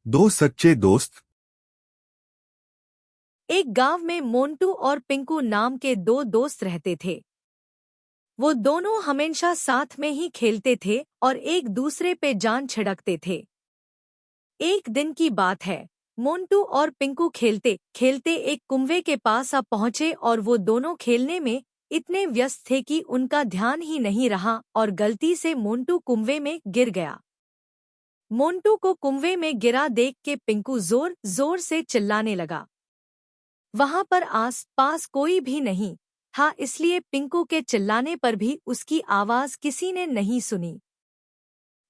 दो सच्चे दोस्त। एक गांव में मोंटू और पिंकू नाम के दो दोस्त रहते थे। वो दोनों हमेशा साथ में ही खेलते थे और एक दूसरे पे जान छिड़कते थे। एक दिन की बात है, मोंटू और पिंकू खेलते खेलते एक कुएं के पास आ पहुंचे और वो दोनों खेलने में इतने व्यस्त थे कि उनका ध्यान ही नहीं रहा और गलती से मोंटू कुएं में गिर गया। मोंटू को कुएं में गिरा देख के पिंकू जोर जोर से चिल्लाने लगा। वहां पर आस पास कोई भी नहीं था, इसलिए पिंकू के चिल्लाने पर भी उसकी आवाज किसी ने नहीं सुनी।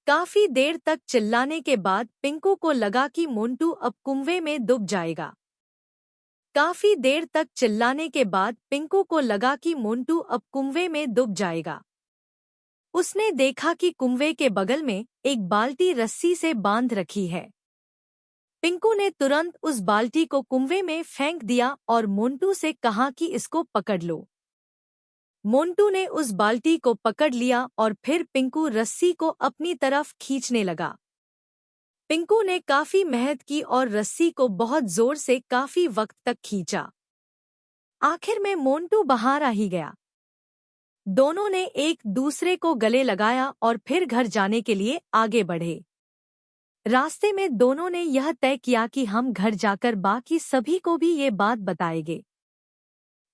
काफी देर तक चिल्लाने के बाद पिंकू को लगा कि मोंटू अब कुएं में डूब जाएगा। काफी देर तक चिल्लाने के बाद पिंकू को लगा कि मोंटू अब कुएं में डूब जाएगा। उसने देखा कि कुएं के बगल में एक बाल्टी रस्सी से बांध रखी है। पिंकू ने तुरंत उस बाल्टी को कुएं में फेंक दिया और मोंटू से कहा कि इसको पकड़ लो। मोंटू ने उस बाल्टी को पकड़ लिया और फिर पिंकू रस्सी को अपनी तरफ खींचने लगा। पिंकू ने काफी मेहनत की और रस्सी को बहुत जोर से काफी वक्त तक खींचा। आखिर में मोंटू बाहर आ ही गया। दोनों ने एक दूसरे को गले लगाया और फिर घर जाने के लिए आगे बढ़े। रास्ते में दोनों ने यह तय किया कि हम घर जाकर बाकी सभी को भी ये बात बताएंगे।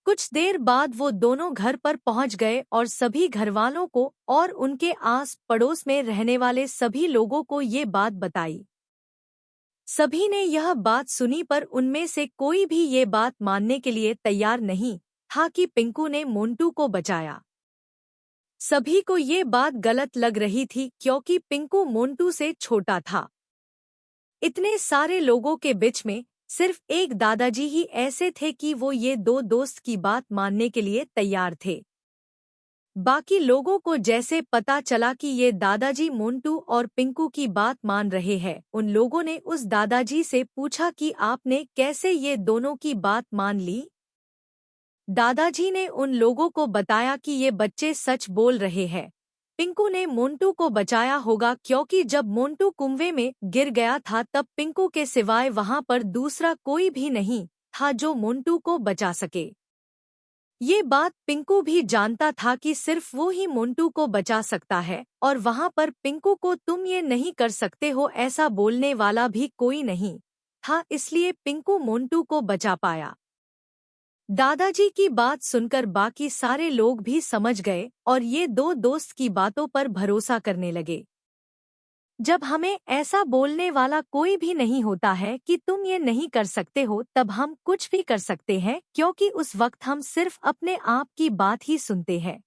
कुछ देर बाद वो दोनों घर पर पहुंच गए और सभी घरवालों को और उनके आस पड़ोस में रहने वाले सभी लोगों को ये बात बताई। सभी ने यह बात सुनी पर उनमें से कोई भी ये बात मानने के लिए तैयार नहीं था कि पिंकू ने मोंटू को बचाया। सभी को ये बात गलत लग रही थी क्योंकि पिंकू मोंटू से छोटा था। इतने सारे लोगों के बीच में सिर्फ एक दादाजी ही ऐसे थे कि वो ये दो दोस्त की बात मानने के लिए तैयार थे। बाकी लोगों को जैसे पता चला कि ये दादाजी मोंटू और पिंकू की बात मान रहे हैं, उन लोगों ने उस दादाजी से पूछा कि आपने कैसे ये दोनों की बात मान ली। दादाजी ने उन लोगों को बताया कि ये बच्चे सच बोल रहे हैं। पिंकू ने मोंटू को बचाया होगा क्योंकि जब मोंटू कुएं में गिर गया था तब पिंकू के सिवाय वहां पर दूसरा कोई भी नहीं था जो मोंटू को बचा सके। ये बात पिंकू भी जानता था कि सिर्फ वो ही मोंटू को बचा सकता है और वहां पर पिंकू को तुम ये नहीं कर सकते हो ऐसा बोलने वाला भी कोई नहीं था, इसलिए पिंकू मोंटू को बचा पाया। दादाजी की बात सुनकर बाकी सारे लोग भी समझ गए और ये दो दोस्त की बातों पर भरोसा करने लगे। जब हमें ऐसा बोलने वाला कोई भी नहीं होता है कि तुम ये नहीं कर सकते हो, तब हम कुछ भी कर सकते हैं क्योंकि उस वक्त हम सिर्फ अपने आप की बात ही सुनते हैं।